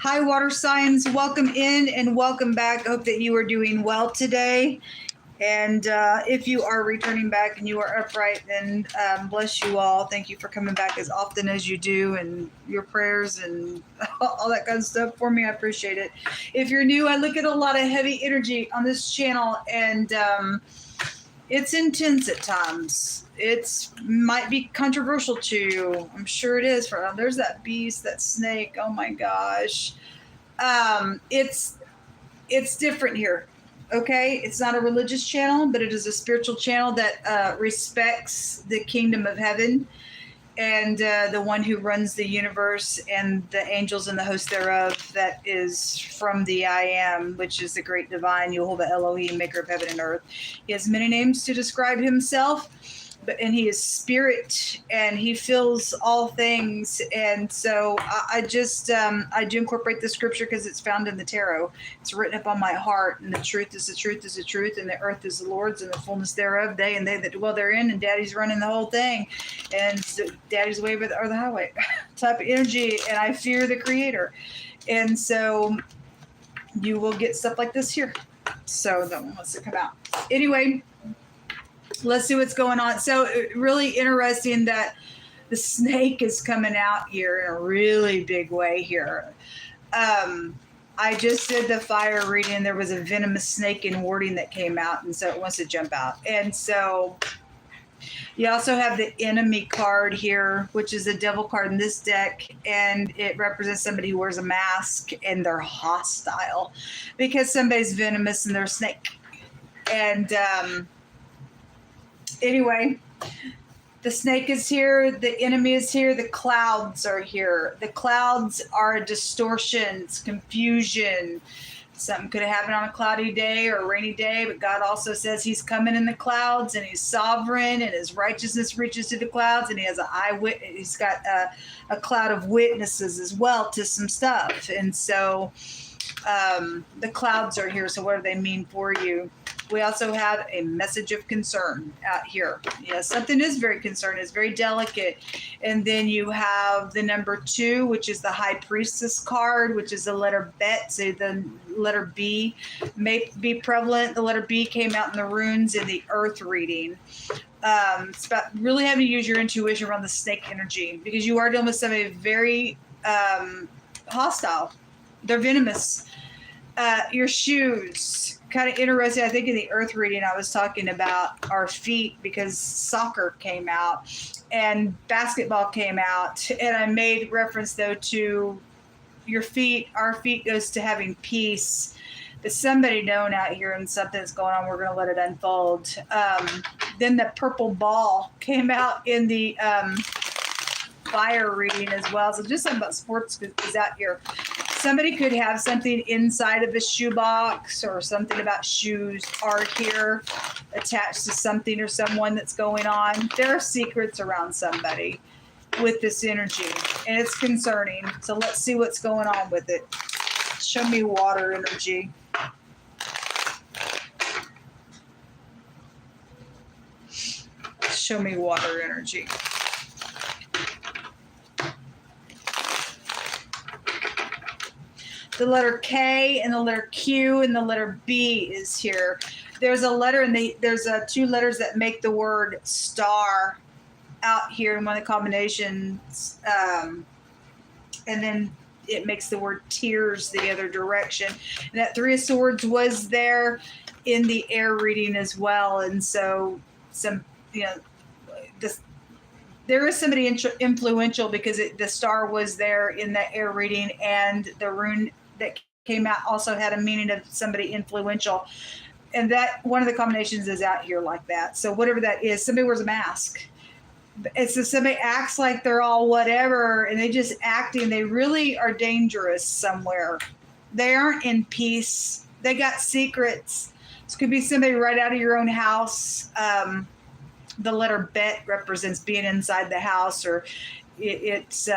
Hi, water signs. Welcome in and welcome back. Hope that you are doing well today. And if you are returning back and you are upright, then bless you all. Thank you for coming back as often as you do, and your prayers and all that kind of stuff for me. I appreciate it. If you're new, I look at a lot of heavy energy on this channel, and it's intense at times. It might be controversial to you. I'm sure it is. There's that beast, that snake. Oh my gosh. It's different here. Okay, it's not a religious channel, but it is a spiritual channel that respects the kingdom of heaven and the one who runs the universe and the angels and the host thereof, that is from the I Am, which is the great divine Jehovah Elohim, maker of heaven and earth. He has many names to describe himself, and he is spirit, and he fills all things. And so I do incorporate the scripture because it's found in the tarot. It's written up on my heart, and the truth is the truth is the truth, and the earth is the Lord's and the fullness thereof, they and they that dwell therein, and daddy's running the whole thing, and so daddy's way or the highway type of energy. And I fear the creator, and so you will get stuff like this here. So that one wants to come out anyway. Let's see what's going on. So really interesting that the snake is coming out here in a really big way here. I just did the fire reading. There was a venomous snake in warding that came out, and so it wants to jump out. And so you also have the enemy card here, which is the devil card in this deck, and it represents somebody who wears a mask and they're hostile because somebody's venomous and they're a snake. And anyway, the snake is here, the enemy is here, the clouds are here. The clouds are distortions, confusion. Something could have happened on a cloudy day or a rainy day, but God also says he's coming in the clouds, and he's sovereign, and his righteousness reaches to the clouds, and he has he's got a cloud of witnesses as well to some stuff. And so the clouds are here. So what do they mean for you? We also have a message of concern out here. Yes, something is very concerned. It's very delicate. And then you have the number 2, which is the High Priestess card, which is the letter Bet. So the letter B may be prevalent. The letter B came out in the runes in the earth reading. It's about really having to use your intuition around the snake energy, because you are dealing with somebody very hostile. They're venomous. Your shoes, kind of interesting. I think in the earth reading I was talking about our feet, because soccer came out and basketball came out, and I made reference though to your feet. Our feet goes to having peace. But somebody known out here and something's going on, we're going to let it unfold. Then the purple ball came out in the fire reading as well. So just something about sports is out here. Somebody could have something inside of a shoebox, or something about shoes are here attached to something or someone that's going on. There are secrets around somebody with this energy, and it's concerning. So let's see what's going on with it. Show me water energy. Show me water energy. The letter K and the letter Q and the letter B is here. There's a letter, and there's 2 letters that make the word star out here in one of the combinations. And then it makes the word tears the other direction. And that 3 of Swords was there in the air reading as well. And so there is somebody influential, because the star was there in the air reading, and the rune that came out also had a meaning of somebody influential. And that one of the combinations is out here like that. So whatever that is, somebody wears a mask. It's just somebody acts like they're all whatever, and they just acting. They really are dangerous somewhere. They aren't in peace. They got secrets. This could be somebody right out of your own house. The letter Bet represents being inside the house, or it's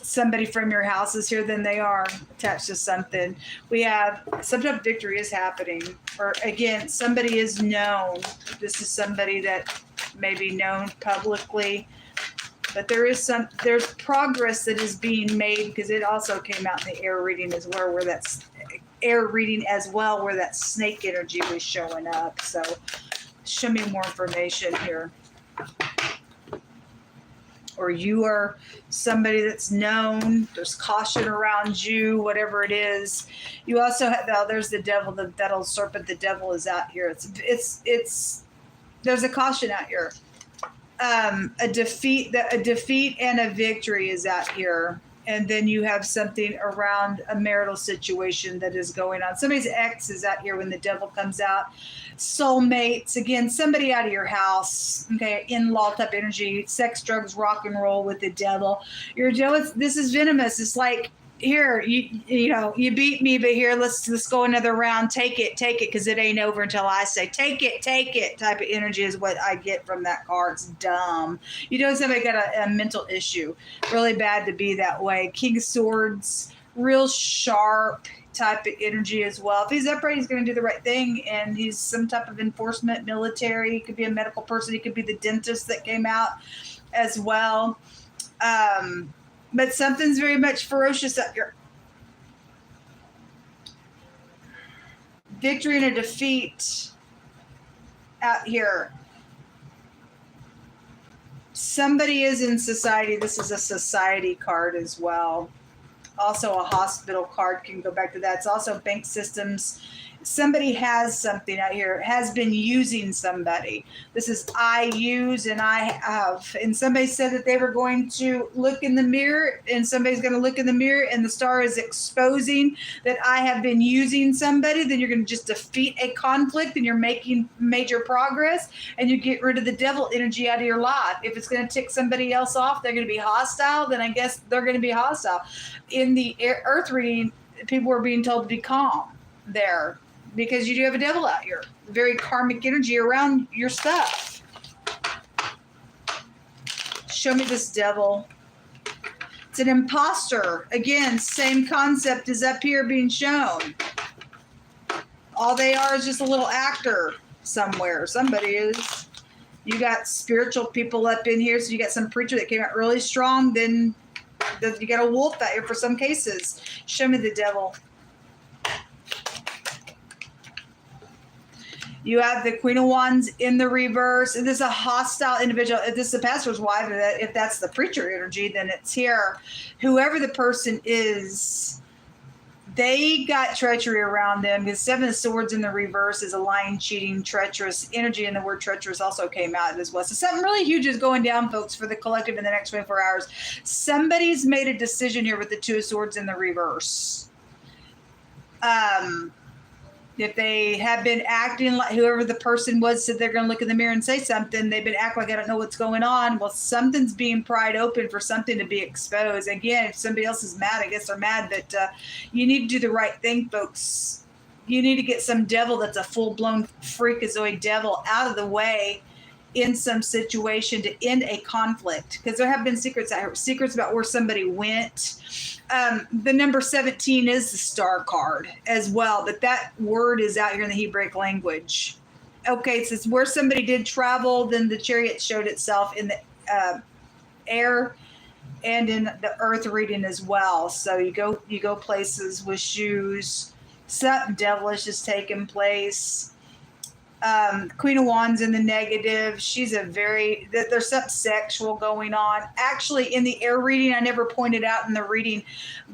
somebody from your house is here, then they are attached to something. We have some type of victory is happening, or again, somebody is known. This is somebody that may be known publicly. But there's progress that is being made, because it also came out in the air reading as well, where that snake energy was showing up. So show me more information here. Or you are somebody that's known, there's caution around you, whatever it is. You also have, there's the devil, that old serpent, the devil is out here. It's there's a caution out here. A defeat and a victory is out here. And then you have something around a marital situation that is going on. Somebody's ex is out here when the devil comes out. Soulmates, again, somebody out of your house, okay, in-law type energy, sex, drugs, rock and roll with the devil. You're jealous. This is venomous. It's like, here, you beat me, but here, let's go another round. Take it, because it ain't over until I say, take it type of energy is what I get from that card. It's dumb. Somebody got a mental issue. Really bad to be that way. King of Swords, real sharp type of energy as well. If he's upright, he's going to do the right thing, and he's some type of enforcement, military. He could be a medical person. He could be the dentist that came out as well. But something's very much ferocious out here. Victory and a defeat out here. Somebody is in society. This is a society card as well. Also a hospital card, can go back to that. It's also bank systems. Somebody has something out here, has been using somebody. This is I use and I have. And somebody said that they were going to look in the mirror, and somebody's going to look in the mirror, and the star is exposing that I have been using somebody. Then you're going to just defeat a conflict, and you're making major progress, and you get rid of the devil energy out of your life. If it's going to tick somebody else off, they're going to be hostile, then I guess they're going to be hostile. In the earth reading, people were being told to be calm there, because you do have a devil out here. Very karmic energy around your stuff. Show me this devil. It's an imposter. Again, same concept is up here being shown. All they are is just a little actor somewhere. Somebody is. You got spiritual people up in here. So you got some preacher that came out really strong. Then you got a wolf out here for some cases. Show me the devil. You have the Queen of Wands in the reverse. This is a hostile individual. If this is the pastor's wife, if that's the preacher energy, then it's here. Whoever the person is, they got treachery around them. The Seven of Swords in the reverse is a lying, cheating, treacherous energy, and the word treacherous also came out as well. So something really huge is going down, folks, for the collective in the next 24 hours. Somebody's made a decision here with the Two of Swords in the reverse. If they have been acting like, whoever the person was said they're going to look in the mirror and say something, they've been acting like I don't know what's going on. Well, something's being pried open for something to be exposed. Again, if somebody else is mad, I guess they're mad, but you need to do the right thing, folks. You need to get some devil that's a full-blown freakazoid devil out of the way in some situation to end a conflict, because there have been secrets out here, secrets about where somebody went. The number 17 is the star card as well, but that word is out here in the Hebraic language. Okay, so it's where somebody did travel, then the chariot showed itself in the air and in the earth reading as well. So you go places with shoes. Something devilish is taking place. Queen of Wands in the negative. She's there's something sexual going on. Actually, in the air reading, I never pointed out in the reading,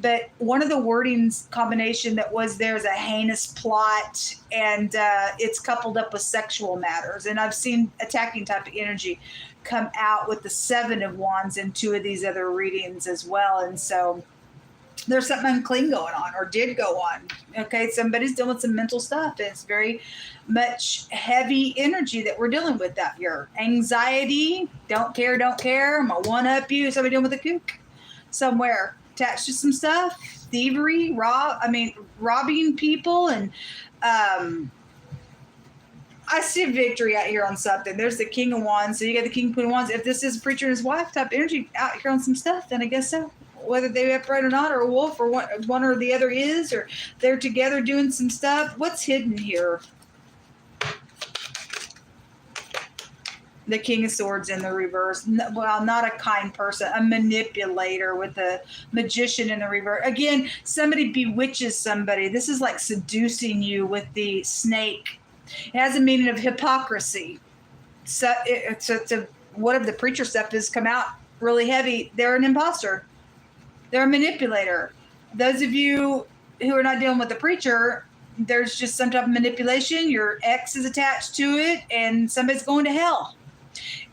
but one of the wordings combination that was there is a heinous plot, and it's coupled up with sexual matters. And I've seen attacking type of energy come out with the Seven of Wands in two of these other readings as well. And so there's something unclean going on, or did go on. Okay, somebody's dealing with some mental stuff. It's very much heavy energy that we're dealing with out here. Anxiety, don't care, I'm gonna one-up you. Somebody dealing with a kook somewhere, attached to some stuff. Thievery, robbing people, and I see victory out here on something. There's the King of Wands, so you got the King, Queen of Wands. If this is a preacher and his wife type energy out here on some stuff, then I guess so. Whether they're upright or not, or a wolf, or one or the other is, or they're together doing some stuff. What's hidden here? The King of Swords in the reverse. Well, not a kind person, a manipulator with a magician in the reverse. Again, somebody bewitches somebody. This is like seducing you with the snake. It has a meaning of hypocrisy. So what if the preacher stuff has come out really heavy? They're an imposter. They're a manipulator. Those of you who are not dealing with the preacher, there's just some type of manipulation. Your ex is attached to it, and somebody's going to hell.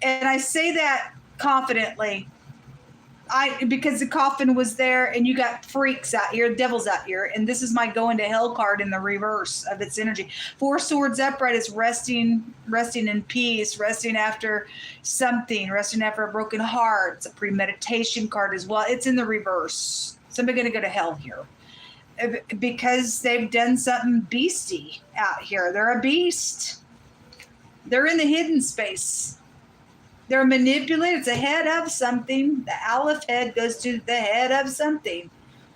And I say that confidently, because the coffin was there, and you got freaks out here, devils out here, and this is my going to hell card in the reverse of its energy. 4 Swords upright is resting in peace, resting after something, resting after a broken heart. It's a premeditation card as well. It's in the reverse. Somebody going to go to hell here because they've done something beastie out here. They're a beast. They're in the hidden space. They're manipulated. It's a head of something. The Aleph head goes to the head of something.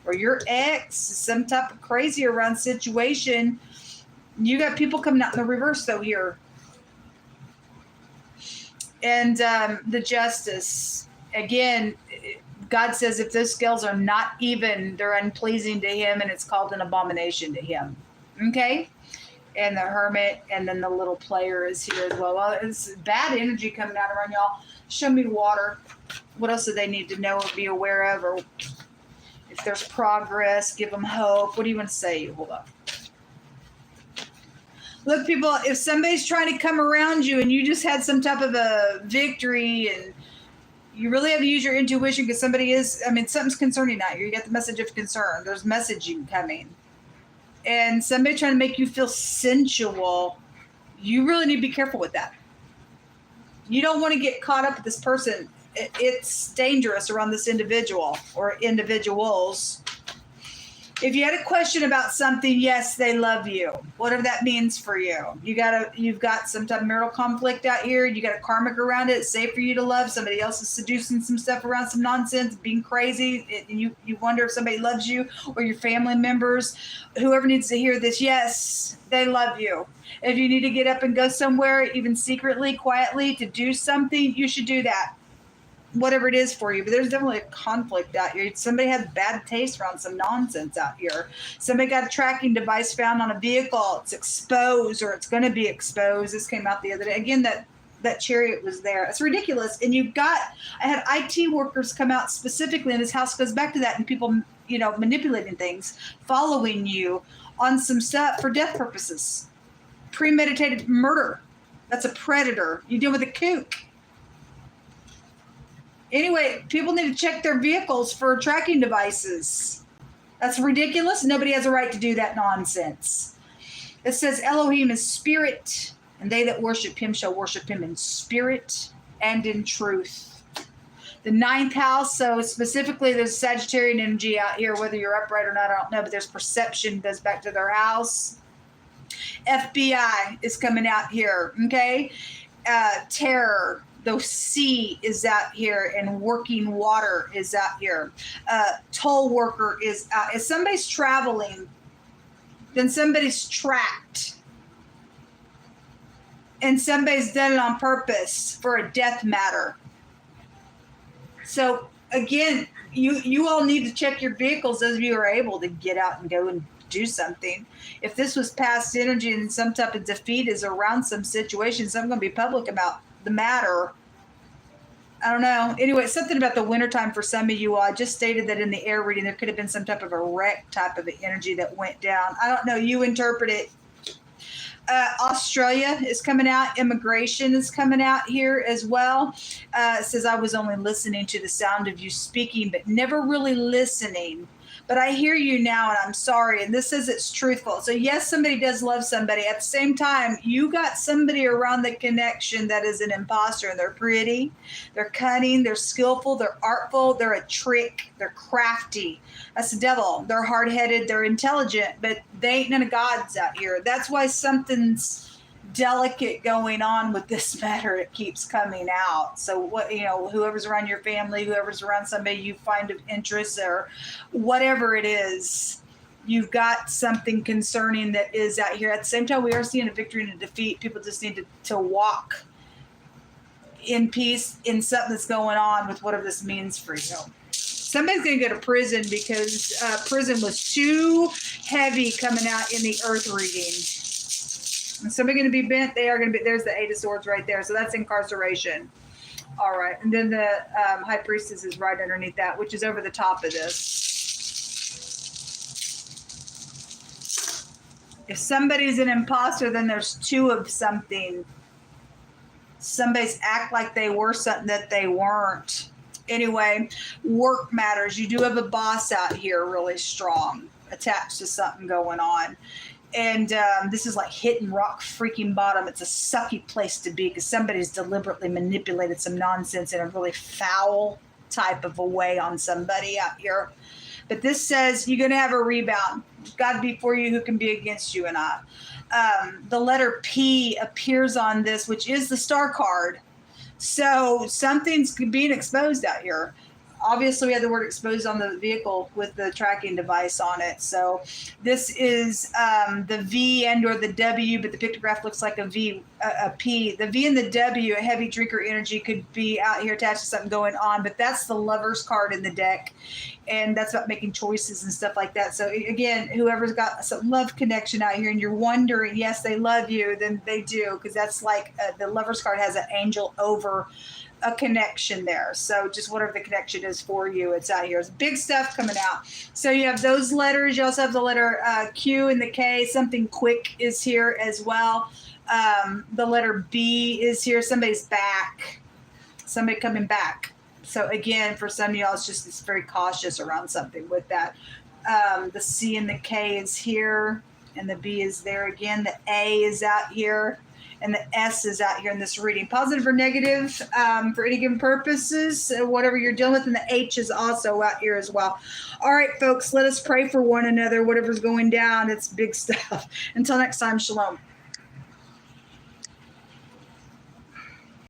Or your ex, some type of crazy around situation. You got people coming out in the reverse, though, here. And the Justice. Again, God says if those scales are not even, they're unpleasing to him, and it's called an abomination to him. Okay? And the Hermit, and then the little player is here as well. Well, it's bad energy coming out around y'all. Show me water. What else do they need to know or be aware of? Or if there's progress, give them hope. What do you want to say? Hold on. Look, people, if somebody's trying to come around you and you just had some type of a victory and you really have to use your intuition because something's concerning out here. You get the message of concern. There's messaging coming. And somebody trying to make you feel sensual, you really need to be careful with that. You don't want to get caught up with this person. It's dangerous around this individual or individuals. If you had a question about something, yes, they love you. Whatever that means for you. You've got some type of marital conflict out here. You got a karmic around it. It's safe for you to love. Somebody else is seducing some stuff around, some nonsense, being crazy. You wonder if somebody loves you or your family members. Whoever needs to hear this, yes, they love you. If you need to get up and go somewhere, even secretly, quietly, to do something, you should do that. Whatever it is for you, but there's definitely a conflict out here. Somebody has bad taste around some nonsense out here. Somebody got a tracking device found on a vehicle. It's exposed, or it's going to be exposed. This came out the other day. Again, that chariot was there. It's ridiculous. And I had IT workers come out specifically, and this house goes back to that, and people, manipulating things, following you on some stuff for death purposes. Premeditated murder. That's a predator. You deal with a kook. Anyway, people need to check their vehicles for tracking devices. That's ridiculous. Nobody has a right to do that nonsense. It says Elohim is spirit, and they that worship him shall worship him in spirit and in truth. The 9th house, so specifically there's Sagittarian energy out here, whether you're upright or not, I don't know, but there's perception, goes back to their house. FBI is coming out here, okay? Terror. The sea is out here, and working water is out here. Toll worker is out. If somebody's traveling, then somebody's trapped. And somebody's done it on purpose for a death matter. So, again, you all need to check your vehicles, those of you who are able to get out and go and do something. If this was past energy and some type of defeat is around some situations, I'm going to be public about the matter. I don't know. Anyway, something about the wintertime for some of you all. I just stated that in the air reading there could have been some type of a wreck type of energy that went down. I don't know. You interpret it. Australia is coming out. Immigration is coming out here as well. It says, I was only listening to the sound of you speaking, but never really listening. But I hear you now, and I'm sorry. And this says it's truthful. So, yes, somebody does love somebody. At the same time, you got somebody around the connection that is an imposter, and they're pretty, they're cunning, they're skillful, they're artful, they're a trick, they're crafty. That's the devil. They're hard-headed, they're intelligent, but they ain't none of God's out here. That's why something's delicate going on with this matter. It keeps coming out. So whoever's around your family, whoever's around somebody you find of interest, or whatever it is, you've got something concerning that is out here. At the same time, we are seeing a victory and a defeat. People just need to walk in peace in something that's going on with whatever this means for you. Somebody's going to go to prison because prison was too heavy coming out in the earth reading. And somebody's going to be bent. They are going to be, there's the Eight of Swords right there. So that's incarceration. All right. And then the High Priestess is right underneath that, which is over the top of this. If somebody's an imposter, then there's two of something. Somebody's act like they were something that they weren't. Anyway, work matters. You do have a boss out here really strong, attached to something going on. And this is like hitting rock freaking bottom. It's a sucky place to be because somebody's deliberately manipulated some nonsense in a really foul type of a way on somebody out here. But this says you're going to have a rebound. God be for you, who can be against you and I. The letter P appears on this, which is the star card. So something's being exposed out here. Obviously, we had the word exposed on the vehicle with the tracking device on it. So this is the V and or the W, but the pictograph looks like a V, a P. The V and the W, a heavy drinker energy, could be out here attached to something going on, but that's the Lover's card in the deck. And that's about making choices and stuff like that. So again, whoever's got some love connection out here and you're wondering, yes, they love you, then they do. Because that's like the Lover's card has an angel over a connection there. So just whatever the connection is for you, it's out here. It's big stuff coming out. So you have those letters. You also have the letter Q and the K. Something quick is here as well. The letter B is here. Somebody's back. Somebody coming back. So again, for some of y'all, it's very cautious around something with that. The C and the K is here, and the B is there again. The A is out here, and the S is out here in this reading. Positive or negative for any given purposes, whatever you're dealing with. And the H is also out here as well. All right, folks, let us pray for one another. Whatever's going down, it's big stuff. Until next time, shalom.